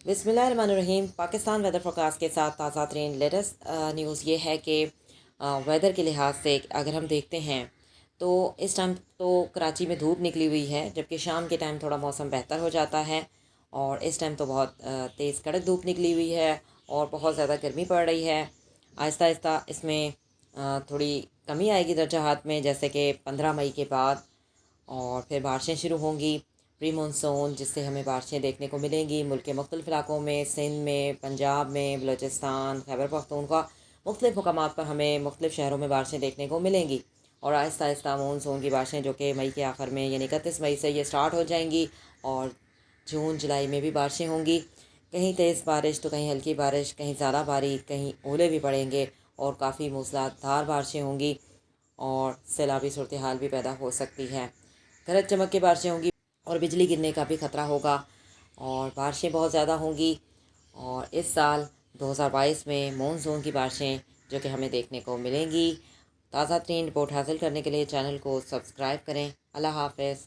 बिस्मिल्लाहिर्रहमानिर्रहीम। Pakistan weather forecast के साथ ताज़ा तरीन लेटेस्ट न्यूज़ ये है कि वेदर के लिहाज से अगर हम देखते हैं तो इस टाइम तो कराची में धूप निकली हुई है, जबकि शाम के टाइम थोड़ा मौसम बेहतर हो जाता है। और इस टाइम तो बहुत तेज़ कड़क धूप निकली हुई है और बहुत ज़्यादा गर्मी पड़ रही है। आहिस्ता आहिस्ता इसमें थोड़ी कमी आएगी दर्जाहात में, जैसे कि 15 मई के बाद। और फिर बारिशें शुरू होंगी प्री मानसून, जिससे हमें बारिशें देखने को मिलेंगी मुल्क के मुख्तलिफ़ इलाकों में, सिंध में, पंजाब में, बलूचिस्तान, खैबर पख्तूनख्वा, मुख्तलिफ़ मकामात पर हमें मुख्तलिफ़ शहरों में बारिशें देखने को मिलेंगी। और आहिस्ता आहिस्ता मानसून की बारिशें जो कि मई के आखिर में यानी 31 मई से ये स्टार्ट हो जाएंगी। और जून जुलाई में भी बारिशें होंगी, कहीं तेज़ बारिश तो कहीं हल्की बारिश, कहीं ज़्यादा बारिश, कहीं ओले भी पड़ेंगे और काफ़ी मूसलाधार बारिशें होंगी। और सैलाबी सूरत हाल भी पैदा हो सकती है। गरज चमक के बारिशें होंगी और बिजली गिरने का भी ख़तरा होगा और बारिशें बहुत ज़्यादा होंगी। और इस साल 2022 में मानसून की बारिशें जो कि हमें देखने को मिलेंगी। ताज़ा तरीन रिपोर्ट हासिल करने के लिए चैनल को सब्सक्राइब करें। अल्लाह हाफ़िज़।